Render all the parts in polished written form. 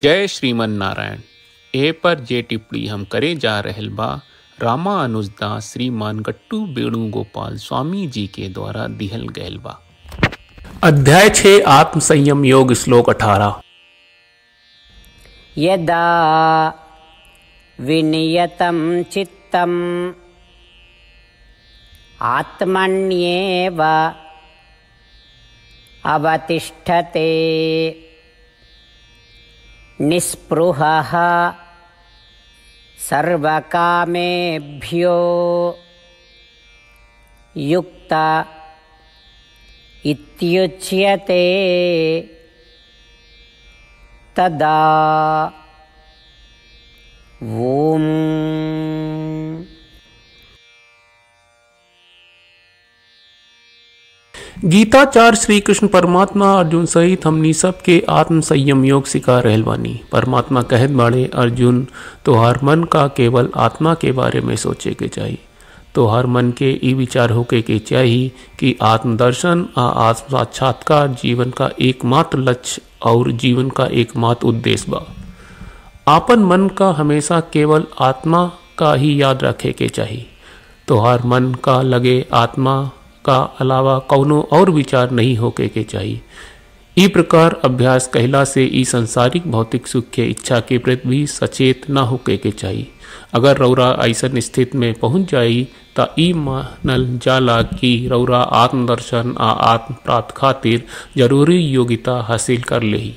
जय श्रीमन नारायण। ए पर जे टिप्पणी हम करे जा रहल बा रामानुजदास श्रीमान गट्टू वेणुगोपाल स्वामी जी के द्वारा दिहल गयल बा। अध्याय 6 आत्म संयम योग श्लोक 18। यदा विनियतं चित्तम् आत्मन्येव अवतिष्ठते निस्पृहः सर्वकामेभ्यो युक्त इत्युच्यते तदा ओम। गीताचार्य श्री कृष्ण परमात्मा अर्जुन सहित हमनी सबके आत्म संयम योग सिखा रहल बानी। परमात्मा कहत बाड़े, अर्जुन तोहार मन का केवल आत्मा के बारे में सोचे के चाहिए। तोहार मन के ई विचार होके के चाहिए कि आत्मदर्शन आ आत्म साक्षात्कार जीवन का एकमात्र लक्ष्य और जीवन का एकमात्र उद्देश्य बा। आपन मन का हमेशा केवल आत्मा का ही याद रखे के चाहिए। तोहार मन का लगे आत्मा का अलावा कौनो और विचार नहीं होके के चाहिए। ई प्रकार अभ्यास कहला से ई संसारिक भौतिक सुख के इच्छा के प्रति भी सचेत न होके के चाहिए। अगर रौरा ऐसन स्थिति में पहुंच जाई त ई मानल जाला कि रौरा आत्मदर्शन आ आत्म प्राप्त खातिर जरूरी योग्यता हासिल कर लेही।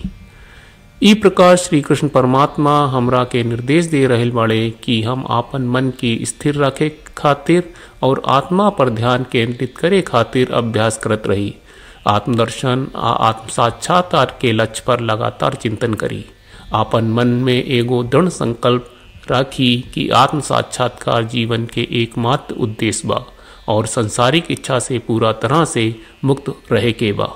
ई प्रकार श्री कृष्ण परमात्मा हमरा के निर्देश दे रहल बाड़े कि हम आपन मन की स्थिर रखे खातिर और आत्मा पर ध्यान केंद्रित करे खातिर अभ्यास करत रही। आत्मदर्शन आ आत्म साक्षात्कार के लक्ष्य पर लगातार चिंतन करी। आपन मन में एगो दृढ़ संकल्प राखी कि आत्म साक्षात्कार जीवन के एकमात्र उद्देश्य बा और संसारिक इच्छा से पूरा तरह से मुक्त रहे के बा।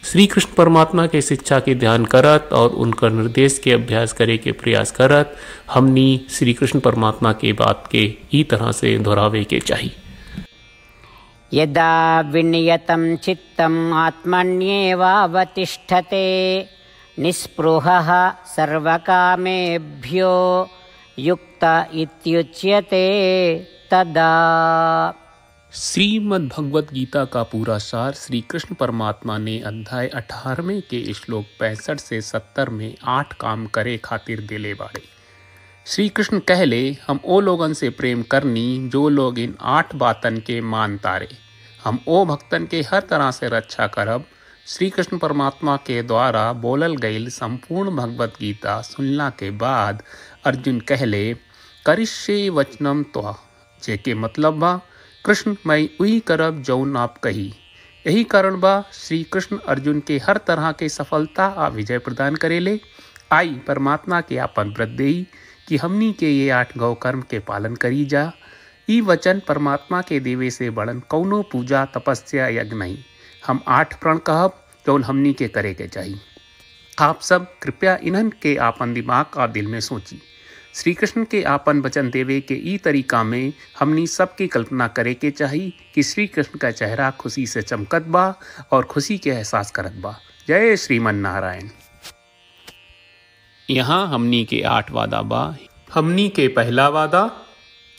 श्री कृष्ण परमात्मा के शिक्षा के ध्यान करत और उनका निर्देश के अभ्यास करे के प्रयास करत हमनी श्री कृष्ण परमात्मा के बात के ई तरह से दोहरावे के चाहिए। यदा विनियतं चित्तम् आत्मन्येव अवतिष्ठते निस्पृहः सर्वकामेभ्यो युक्त इत्युच्यते तदा। श्रीमद् भगवत गीता का पूरा सार श्री कृष्ण परमात्मा ने अध्याय 18वें के श्लोक 65 से 70 में 8 काम करे खातिर दिले बाड़े। श्री कृष्ण कहले, हम ओ लोगन से प्रेम करनी जो लोग इन 8 बातन के मान तारे। हम ओ भक्तन के हर तरह से रक्षा करब। श्री कृष्ण परमात्मा के द्वारा बोलल गईल संपूर्ण भगवत गीता सुनला के बाद अर्जुन कहले, करिष्ये वचनम त्वा, जेके मतलब बा कृष्ण मैं वही करब जौन आप कही। यही कारण बा श्री कृष्ण अर्जुन के हर तरह के सफलता आ विजय प्रदान करेले। आई परमात्मा के आपन व्रत देई कि हमनी के ये 8 गौ कर्म के पालन करी जा। ई वचन परमात्मा के देवे से बड़न कौनो पूजा तपस्या यज्ञ नहीं। हम 8 प्रण कहब जौन हमनी के करे के चाहिए। आप सब कृपया इन्हन के आपन दिमाग और दिल में सोची। श्री कृष्ण के आपन वचन देवे के ई तरीका में हमनी सबकी कल्पना करे के चाहिए कि श्री कृष्ण का चेहरा खुशी से चमकत बा और खुशी के एहसास करत बा। जय श्रीमन नारायण। यहाँ हमनी के 8 वादा बा। हमनी के पहला वादा,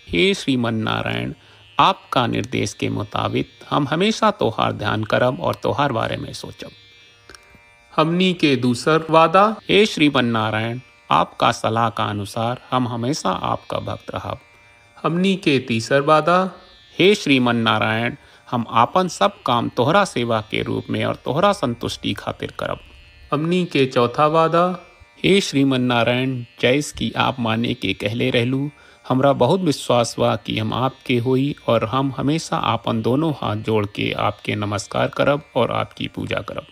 हे श्रीमन नारायण, आपका निर्देश के मुताबिक हम हमेशा तोहार ध्यान करब और तोहार बारे में सोचब। हमनी के दूसर वादा, हे श्रीमन नारायण, आपका सलाह का अनुसार हम हमेशा आपका भक्त रहब। हमनी के तीसर वादा, हे श्रीमन नारायण, हम आपन सब काम तोहरा सेवा के रूप में और तोहरा संतुष्टि खातिर करब। हमनी के चौथा वादा, हे श्रीमन नारायण, जैस की आप माने के कहले रहलू, हमरा बहुत विश्वास बा कि हम आपके होई और हम हमेशा आपन दोनों हाथ जोड़ के आपके नमस्कार करब और आपकी पूजा करब।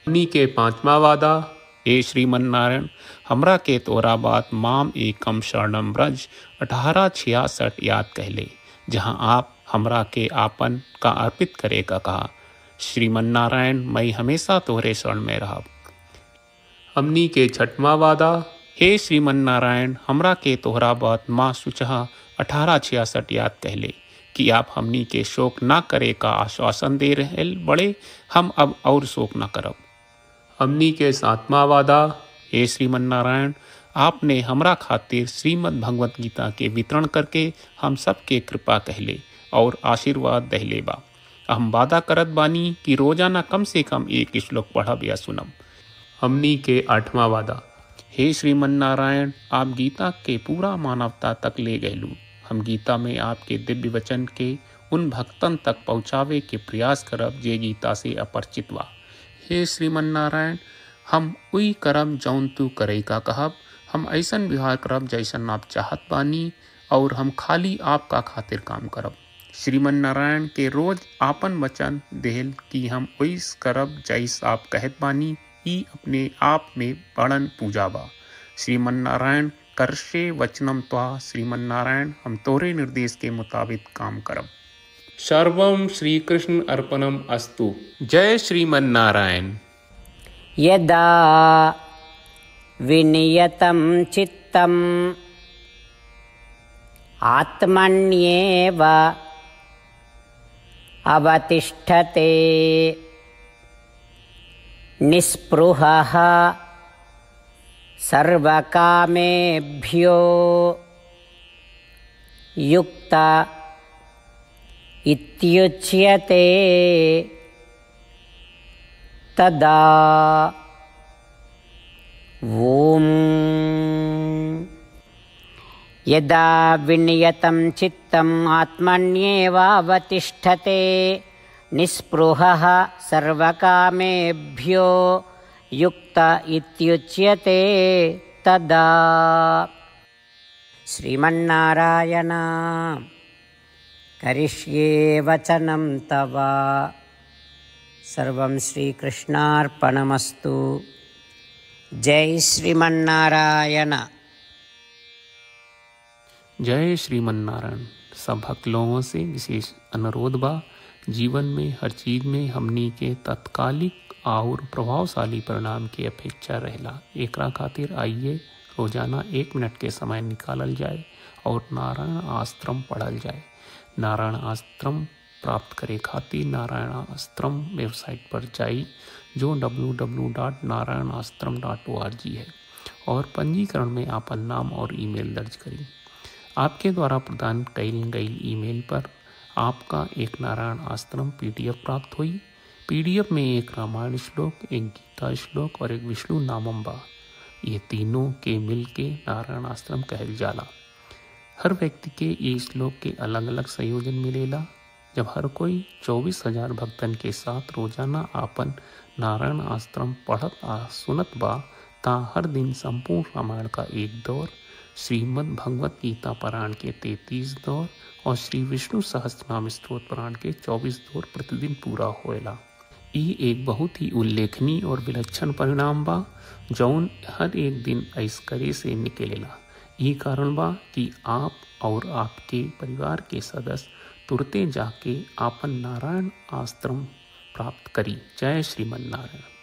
हमनी के पांचवा वादा, हे श्रीमन नारायण, हमरा के तोरा बात माम एकम शरणम ब्रज 1866 याद कहले, जहाँ आप हमरा के आपन का अर्पित करे का कहा। श्रीमन नारायण, मैं हमेशा तोहरे शरण में रहब। हमनी के छठवां वादा, हे श्रीमन नारायण, हमरा के तोहरा बात माँ सुचहा 1866 याद कहले कि आप हमनी के शोक ना करे का आश्वासन दे रहे बड़े। हम अब और शोक ना करब। हमनी के 7वां वादा, हे श्रीमन नारायण, आपने हमरा खातिर श्रीमद् भगवत गीता के वितरण करके हम सबके कृपा कहले और आशीर्वाद दहले बा। हम वादा करत बानी कि रोजाना कम से कम एक श्लोक पढ़ब या सुनब। हमनी के 8वां वादा। हे श्रीमन नारायण, आप गीता के पूरा मानवता तक ले गयलू। हम गीता में आपके दिव्य वचन के उन भक्तन तक पहुँचावे के प्रयास करब जे गीता से अपरिचित बा। हे श्रीमन नारायण, हम उई करब जौन तू करे का कहब। हम ऐसन व्यवहार करब जैसन आप चाहत बानी और हम खाली आपका खातिर काम करब। श्रीमन नारायण के रोज आपन वचन देहल कि हम ओइस करब जैस आप कहत बानी, ई अपने आप में बड़न पूजा बा। श्रीमन नारायण, करशे वचनम त्वा। श्रीमन नारायण, हम तोरे निर्देश के मुताबिक काम करब। सर्वम श्री कृष्ण अर्पणम अस्तु। जय श्रीमन नारायण। यदा विनियतं चित्तम् आत्मन्येव अवतिष्ठते निस्पृहः सर्वकामेभ्यो युक्त इत्युच्यते तदा ॐ यदा विनियतं चित्तम् आत्मन्येवावतिष्ठते निस्पृहः सर्वकामेभ्यो युक्त इत्युच्यते तदा। श्रीमन्नारायण, करिष्ये वचनं तव। सर्वं श्रीकृष्णार्पणमस्तु। जय श्रीमन्नारायण। जय श्रीमन नारायण। सब भक्त लोगों से विशेष अनुरोध बा, जीवन में हर चीज में हमनी के तत्कालिक और प्रभावशाली परिणाम की अपेक्षा रहेला। एकरा खातिर आइए रोजाना 1 मिनट के समय निकालल जाए और नारायण आश्रम पढ़ल जाए। नारायण आश्रम प्राप्त करे खातिर नारायण आश्रम वेबसाइट पर जाई, जो www.narayanashram.org है, और पंजीकरण में आपन नाम और ईमेल दर्ज करी। आपके द्वारा प्रदान कईल गई ईमेल पर आपका एक नारायण आश्रम PDF प्राप्त हुई। PDF में एक रामायण श्लोक, एक गीता श्लोक और एक विष्णु नामम बा। ये तीनों के मिल के नारायण आश्रम कहल जाला। हर व्यक्ति के ये श्लोक के अलग अलग संयोजन मिलेला। जब हर कोई 24,000 भक्तन के साथ रोजाना आपन नारायण आश्रम पढ़त आ सुनत बा, ता हर दिन संपूर्ण रामायण का एक दौर, श्रीमद् भगवत गीता पारायण के 33 दौर और श्री विष्णु सहस्त्रनाम स्तोत्र पारायण के 24 दौर प्रतिदिन पूरा होएला। ई एक बहुत ही उल्लेखनीय और विलक्षण परिणाम बा, जौन हर एक दिन ऐसकरे से निकलेला। ई कारण बा कि आप और आपके परिवार के सदस्य तुरते जाके आपन नारायण आश्रम प्राप्त करी। जय श्रीमन नारायण।